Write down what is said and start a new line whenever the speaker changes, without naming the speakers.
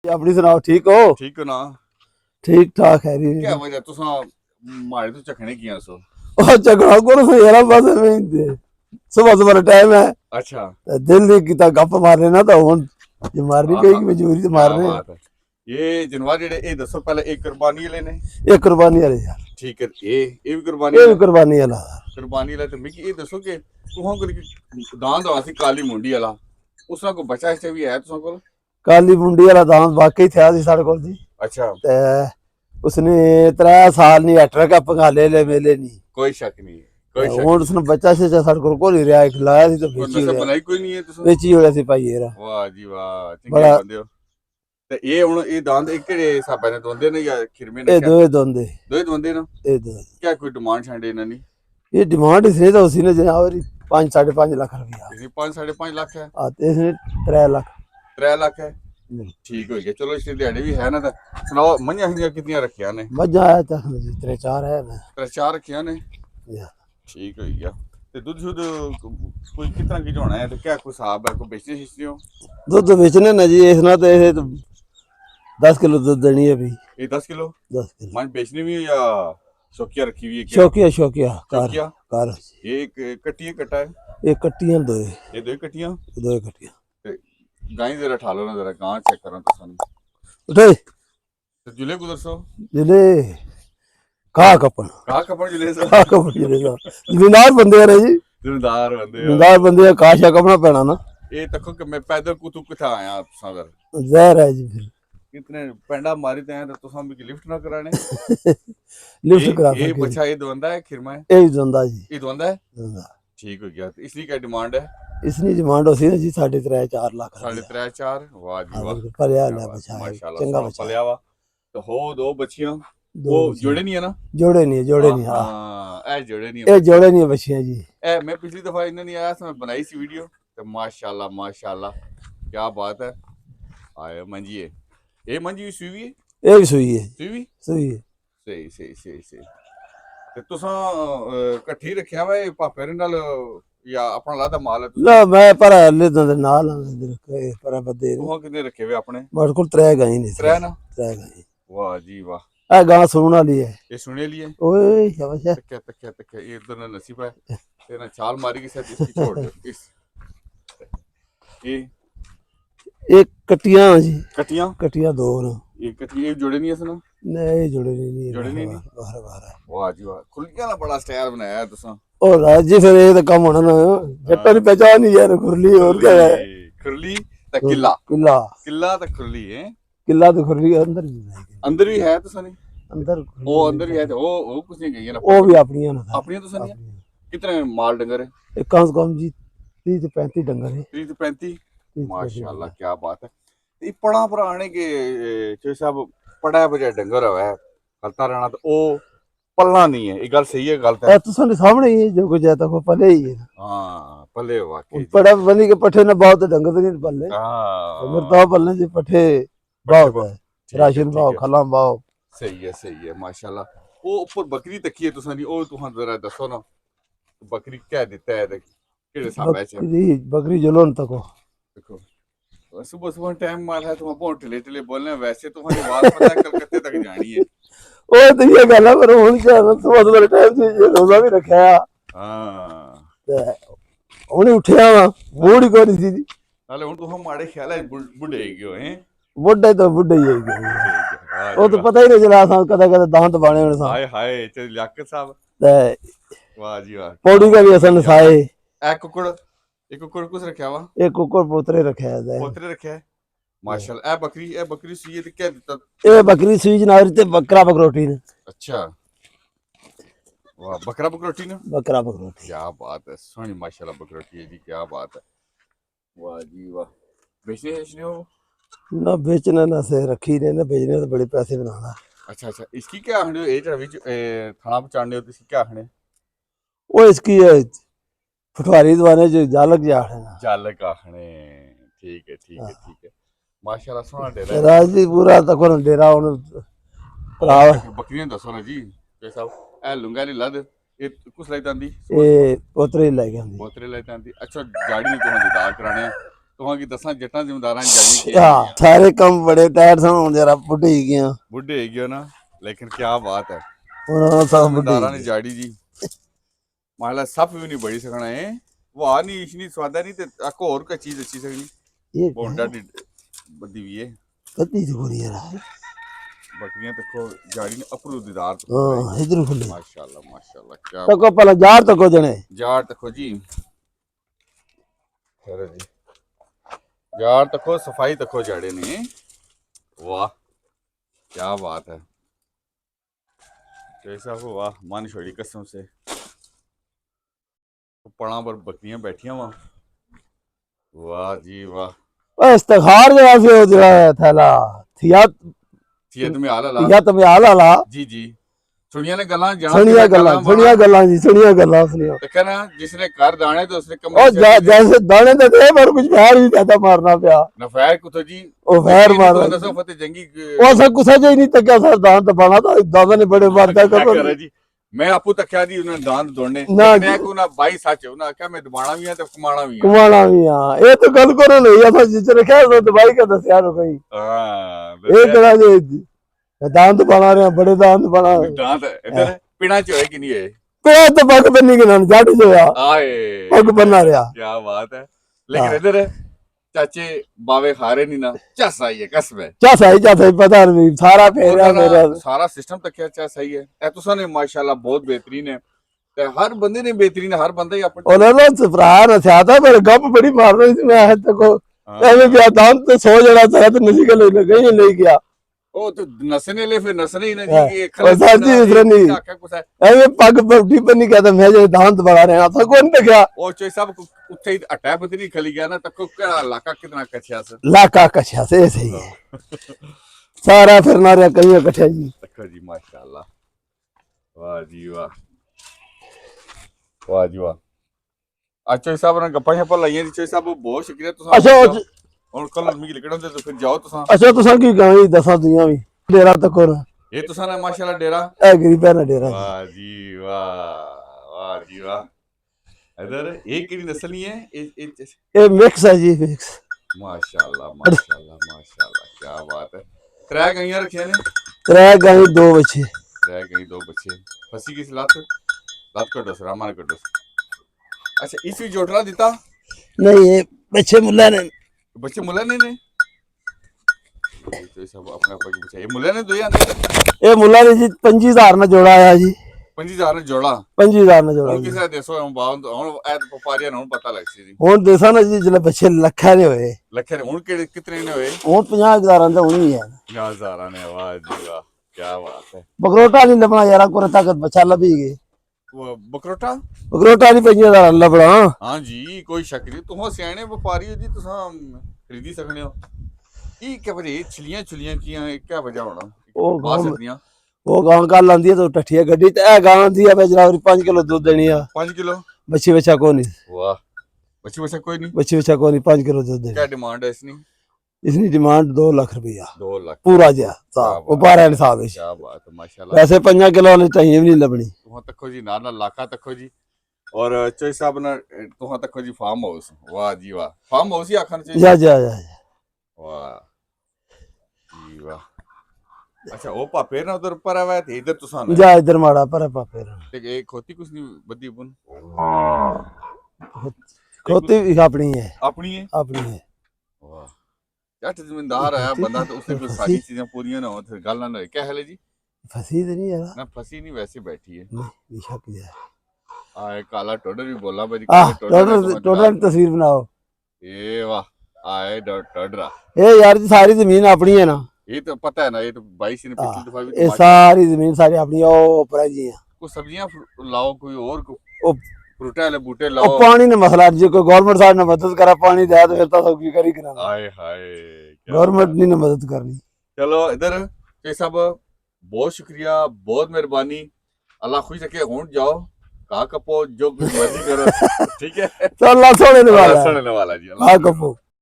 अपनी सुनाओ, ठीक हो?
ठीक हो ना।
ठीक ठाक है री।
क्या वजह तुसा मारे तो चखने किया सो।
और झगड़ा करो सो यार, बस में सुबह सुबह का टाइम है।
अच्छा
दिल दी किता गप मारने ना, तो हुन जो मारनी
हाँ हाँ
पेगी मजबूरी से
क्या
मारने।
बात है। ये जनवा जेडे ए दसो पहले एक कुर्बानी वाले ने।
ये कुर्बानी वाले यार,
ठीक है ये भी कुर्बानी
ये
वाला
भी
है।
कुर्बानी वाला।
कुर्बानी वाला तो मिकी ये दसो कि तुहां कोल दांत दवा सी काली मुंडी वाला उसना को बचा इस भी है तुसा कोल।
काली मुंडी वाला दांत वाकई था सी साढ़े कोल जी।
अच्छा
ते उसने 3 साल नहीं अठरा का पंगाले ले मेले नहीं।
कोई शक नहीं है, कोई शक
हुन
नहीं
उसने बच्चा से साढ़े कोल ही रहा, खिलाया सी तो
और
बेची
नशा
उड़िया,
बनाई कोई नहीं है तुसा।
बेची उड़िया सी भाई येरा।
वाह जी वाह चंगे
बड़ा
बंदे हो। ते ये हुन ये दांत एक केड़े हिसाबे ने दोंदे ने या खिरमे ने
ये
क्या
दो दोंदे,
दो ही दोंदे ना।
ये दो।
क्या कोई डिमांड छांडे इन्हों ने।
ये डिमांड इसने तो उसी ने जनाब 5-5.5 लाख रुपया
इसकी 5-5.5 लाख है।
आते इसने 3 लाख।
3 लाख है। ठीक हो गया चलो इसकी दिहाड़ी भी है ना। तो सुनाओ मंझा हिंजा कितनियां रखिया ने।
मजा आया था जी, 3-4 है ना।
3-4 रखिया ने।
या।
ठीक हो गया। ते दूध शुद्ध कोई कितना की होना है तो क्या कोई हिसाब है कोई बेचने शिचने हो।
दूध बेचने ना जी, इसना तो ये तो 10 किलो दूध देनी है भी।
ये 10 किलो
10 किलो
मन बेचनी भी है या शौकिया रखी हुई है क्या।
शौकिया शौकिया कार
शौकिया
कार।
ये एक कट्टी है कट्टा है।
ये कट्टियां दो,
ये दो कट्टियां।
दो कट्टियां।
ते गाय जरा ठालो ना जरा गां चेक करो तो सन।
उठे
तो जुले गुजर सो
जिले कहा कपन,
कहा कपड़ जुले सो।
कहा कपन जिले का जिम्मेदार बंदे हैं जी।
जिम्मेदार बंदे हो।
जिम्मेदार बंदे काशा कपना पैना ना।
ये तको कि मैं पैदल कुतु किथा आया सागर।
जहर है जी फिर।
इतने पेंडा मारी ते हैं तो तुसां भी लिफ्ट ना कराने।
लिफ्ट करा
ये
सके।
बच्चा ये द्वंदा है खिरमा है।
ये जोंदा जी
ये द्वंदा है।
जोंदा।
ठीक हो गया तो इसकी क्या डिमांड है।
इसनी डिमांड होती है जी 3.5-4 लाख
साढ़े
रुपया।
3-4 वाह जी
हाँ
वाह
बिल्कुल पलिया
क्या
ना
बात
बचा है,
माशाल्लाह
चंगा
सोना
बचा है।
पलिया वा। तो हो दो बच्चियां
दो
वो
बच्चियां
जोड़े नहीं है ना।
जोड़े नहीं है, जोड़े नहीं। हाँ
हाँ ए जोड़े नहीं है
ये
बच्चियां।
जोड़े नहीं है बच्चियां जी।
ए मैं पिछली दफा इन्हें नहीं आया था मैं बनाई सी वीडियो तो माशाल्लाह माशाल्लाह क्या बात है। आए मंजी है ये मंजी भी सुई हुई है।
ये भी सुई है,
सुई हुई
सुई है।
सही सही सही सही। ते तुसां कट्ठी रखिया वा पापे दे नाल या अपना लादा माल है तुसां।
ना मैं पर ले दंद नाल पर बदे
तुहां कितने रखे हुए अपने।
मेरे को 3 गाय नहीं, 3
त्रै ना।
3 गाय।
वाह जी वाह।
ए गां सुनने वाली है।
ये सुने लिए
ओए शाबाश है।
तक्या तक्या तक्या ये इधर ना नसीब है तेरा छाल मारी के साथ इसकी छोड़ दो इस ये
एक कटियां जी,
कटियां।
कटियां दो ना।
ये कटियां ये जोड़े नहीं है सुना।
नहीं जुड़े नहीं
जोड़े नहीं नहीं।
बाहर बाहर।
वाह जी वाह खुलिया ना बड़ा स्टाइल बनाया है तुसां।
और राजी फिर ये तो कम होना ना, जट्टा नहीं पहचान नहीं यार, खुरली और क्या है।
खुरली त किला
किला
किला त खुरली है।
किला तो खुरली अंदर भी है।
अंदर भी है तो सनी।
अंदर
वो अंदर भी है तो वो कुछ नहीं गई है ना।
वो भी अपनी है ना,
अपनी तो सनी कितने माल डंगर है।
एक कम से कम जी 30-35 डंगर है।
30-35
30-35
माशाल्लाह
डंगर।
क्या बात है। ये पड़ा पुराने के जो सब पड़ा बजा डंगर है हलता रहना तो वो पलना नहीं है ये गल सही है गलत है।
तो सामने सामने ही है, जो कुछ है तो वो पले ही है।
हाँ पले वाकई
पड़ा बनी के पट्ठे ना बहुत डंगर तो नहीं पले। मेरे
हाँ
तो पलने जी पट्ठे बहुत है, राशन भाव
ठीक है
खला भाव।
सही है माशाल्लाह। वो ऊपर बकरी तकी है तुसां दी ओ तुहां जरा दसो ना बकरी क्या देता है केड़े साहब च।
बकरी जलोन तक
देखो सुबह सुबह टाइम मार है तुम बहुत टिले टिले बोलने वैसे तुम्हारी आवाज पता है कलकत्ते तक जानी है।
ओ तो ये गल है, पर हुन क्या सुबह सुबह टाइम से ये रोजा भी रखा है।
हाँ
हुन उठया वा मूड ही कोनी सी।
नाले हुन तुम माड़े ख्याल है बुढ़े गयो हैं।
बुढ़े तो बुढ़े ही है,
वाह
वो
जी
तो
वाह।
पता ही नहीं चला सा कदा कदा दांत बाणे होने सा।
हाय हाय चल लियाकत साहब
ते
वाह जी वाह।
पौड़ी का भी असन साए।
ए कुकड़ एक कुकड़ कुछ रखा वा
एक कुकर पोतरे रखा है।
पोतरे रखे है माशाल्लाह। ए बकरी सुई ते क्या देता।
ये बकरी सुई जनावरी ते बकरा बकरोटी ने।
अच्छा वाह बकरा बकरोटी ना।
बकरा बकरोटी
क्या बात है सोनी माशाल्लाह बकरोटी है जी क्या बात है। वाह जी वाह बेचने हो।
ना बेचना ना से रखी ने, ना बेचने तो बड़े पैसे बनाना।
अच्छा अच्छा इसकी क्या आखने हो ए जरा विच थाना पचाड़ने हो तो इसकी क्या आखने।
वो इसकी फटवारी दवाने जो जालक जा है
जालक आखने ठीक है ठीक है ठीक है माशाल्लाह सोना डेरा है।
राजदी पूरा तक डेरा हुन
बकरियां दसो ना जी जय साहब ए लुंगा ली लद ये कुछ लाई तांदी
ये पोतरे ही लै गया।
बोतरे लाई तांदी अच्छा गाड़ी ने तुहां दीदार कराने तुहां की दसा जट्टां जिम्मेदारां जानी
हाँ सारे कम बड़े टायर सन जरा बुढ़े ही गया
बुढ़े गए ना लेकिन क्या बात है
उन्होंने सब बुढ़े
जिम्मेदारां ने जाड़ी जी माला सप भी नहीं बड़ी सकना है वो आ नहीं इशनी स्वादा नहीं ते आको और का चीज अच्छी सकनी
ये
बोंडा दी बदी हुई है
कती से बोली यार
बकरियां देखो जाड़ी ने अपरू दीदार
हाँ इधर खुले
माशाल्लाह क्या
तो को पहला जार तो को जने
जार देखो जी अरे जी जार देखो सफाई देखो जाड़े ने वाह क्या बात है कैसा हो वाह मन छोड़ी कसम से पड़ा पर बकरियां बैठिया वाह जी वाह
ओ इस्तिखार जो ऐसे हो जरा थैला थिया
थियत में आला ला
थिया तो में आला ला
जी जी सुनिया ने गल्लां जाना
सुनिया गल्लां जी सुनिया गल्लां सुनिया
ते कहना जिसने कर दाने तो उसने
ओ जैसे दाने तो थे पर कुछ फैर भी ज्यादा मारना पिया
नफैर कुतो जी
ओ फैर मार
दसो फतेह जंगी
ओ सब कुछ ही नहीं तक सर दांत तो बना था दादा ने बड़े बार क्या
कर जी मैं आपू तक्या दी उन्हें दांत दौड़ने
ना
मैं को ना भाई सच उन्हें क्या मैं दबाना भी है तो कमाना भी है
कुमाना भी हां ये तो गल करो नहीं ऐसा जिस रखा तो दवाई का दसिया रो कहीं
हां
एक करा जे दांत बना रहे हैं बड़े दांत बना
दांत इधर पिना च है कि नहीं है
पे तो पग बन्नी के नाम जाट जो या
आए
पग बना रहा
क्या बात है लेकिन इधर चाचे बावे खारे नहीं ना चस आई है कसम है
क्या सही पता नहीं सारा फेरा मेरा
सारा सिस्टम तक क्या चस सही है ए तुसा ने माशाल्लाह बहुत बेहतरीन है ते हर बंदे ने बेहतरीन हर बंदा ही अपने
उन्होंने भरा नसियाता पर गप बड़ी मार रही थी मैं तो को ऐसे भी दांत तो सो जड़ा था तो नसी के ले गई नहीं गया
ओ तो नसने ले फिर नसने ही ना जी
और साजी उधर नहीं ऐसे पग बड़ी बनी कहता मैं जो दांत बड़ा रहा था कौन पे गया
ओ चोई साहब उत्थे अटै पतरी खली गया ना तको क्या इलाका कितना कछया से
लाका कछया से ऐसे ही है सारा फिरना रहा कहीं कछया जी
देखो जी माशाल्लाह वाह जी वाह वाह जी वाह अच्छा साहब ने गप्पा शप्पा लाइयां जी चोई साहब बहुत शुक्रिया तुसा
अच्छा
और कल मिगी लिखड़ा दे तो फिर जाओ तुसा
अच्छा तुसा की गई दसा दुनिया भी डेरा तक और
ये तुसा ने माशाल्लाह डेरा
ए गरीबा ना डेरा
वाह जी वाह जी वाह इधर एक की नस्ल है
ये मिक्स है जी मिक्स
माशाल्लाह क्या बात है त्रै गईयां रखियां ने
त्रै गाय दो बच्चे
त्रै गई दो बच्चे फसी किस लत कटो सर हमारे कटो अच्छा इस भी जोटला दिता
नहीं ये बच्चे मुल्ला ने
बच्चे मुल्ला ने तो सब अपने आप की बच्चे ये मुल्ला ने दो या नहीं
ये मुल्ला ने जी 25,000 ना जोड़ा आया जी
25,000 ने जोड़ा
25,000 ना जोड़ा
ਹੁਣ ਕਿਸੇ ਦੇਸੋ ਹੁਣ ਬਾਹਰ ਹੁਣ ਐ ਵਪਾਰੀਆਂ ਨੂੰ ਪਤਾ ਲੱਗ ਸੀ ਜੀ
ਹੁਣ ਦੇਸਾਂ ਨਾ ਜੀ ਜਿਹੜੇ ਬੱਚੇ ਲੱਖਾਂ ਦੇ ਹੋਏ
ਲੱਖਾਂ ਨੇ ਹੁਣ ਕਿਹੜੇ ਕਿਤਨੇ ਨੇ ਹੋਏ
ਹੁਣ 50,000 ਦਾ ਹੁਣ ਹੀ ਹੈ
50,000 ਨੇ ਵਾਹ ਜੀ ਵਾਹ ਕੀ ਬਾਤ ਹੈ
ਬਕਰੋਟਾ ਨਹੀਂ ਲੱਭਣਾ ਯਾਰਾ ਕੋਰ ਤਾਕਤ ਬੱਚਾ ਲੱਭੀ ਗਏ
ਉਹ ਬਕਰੋਟਾ
ਨਹੀਂ 50,000 ਲੱਭਣਾ
ਹਾਂ ਜੀ ਕੋਈ ਸ਼ੱਕ ਨਹੀਂ ਤੁਸੀਂ ਸਿਆਣੇ ਵਪਾਰੀ ਹੋ ਜੀ ਤੁਸੀਂ ਖਰੀਦੀ ਸਕਣੇ ਹੋ ਇਹ ਕਿ ਵਜੇ ਛਲੀਆਂ ਕੀ ਵਜ੍ਹਾ ਹੋਣਾ
ਉਹ
ਆ ਸਕਦੀਆਂ
ਉਹ ਗਾਂ ਕੱਲ ਆਂਦੀ ਤਾਂ ਟੱਠੀਆ ਗੱਡੀ ਤੇ ਇਹ ਗਾਂ ਆਂਦੀ ਆ ਜਨਾਬ 5 ਕਿਲੋ ਦੁੱਧ ਦੇਣੀ ਆ
5 ਕਿਲੋ
ਬੱਚੀ ਬੱਚਾ ਕੋਈ ਨਹੀਂ
ਵਾਹ ਬੱਚੀ ਬੱਚਾ ਕੋਈ ਨਹੀਂ
ਬੱਚੀ ਬੱਚਾ ਕੋਈ ਨਹੀਂ 5 ਕਿਲੋ ਦੁੱਧ ਦੇਣੀ
क्या डिमांड है इसकी
इसकी डिमांड 2 लाख रुपया
2 लाख
पूरा जा साहब बारह हिसाब
क्या बात है माशाल्लाह
वैसे 5 किलो वाली चाहिए भी नहीं लबनी
तुहां तको जी ना लाखा तको जी और चोई साहब ना तुहां तको जी फार्म हाउस वाह जी वाह फार्म हाउस ही आखन चाहिए
जा
वाह जी वाह अच्छा वो पापे ना उधर पर आवा थे इधर तुसा ना
जा इधर माड़ा पर पापे
एक एक होती कुछ नहीं बदी बुन
खोती भी अपनी है
अपनी है वाह जट जमींदार आया बंदा तो उससे कुछ सारी चीजें पूरी ना हो फिर गल ना क्या हाल है जी
फंसी तो नहीं है
ना फंसी नहीं वैसे बैठी है
नहीं शक है
आए काला टोडर भी बोला भाई
टोडर तस्वीर बनाओ
ये वाह आए टोडरा
ये यार सारी जमीन अपनी है ना
ये तो पता है ना ये तो 22 ने पिछली दफा भी
ये सारी जमीन सारी अपनी ओ ऊपर जी
कुछ सब्जियां लाओ कोई और
ओ
फ्रूटे वाले बूटे लाओ
पानी ने मसला जो कोई गवर्नमेंट साहब ने मदद करा पानी दे तो फिर तो सब की करी करा
हाय हाय
गवर्नमेंट नहीं ने मदद करनी
चलो इधर के सब बहुत शुक्रिया बहुत मेहरबानी अल्लाह खुश रखे होंठ जाओ कहा कपो जो कुछ मर्जी करो ठीक है
तो अल्लाह सोने वाला
जी
अल्लाह कपो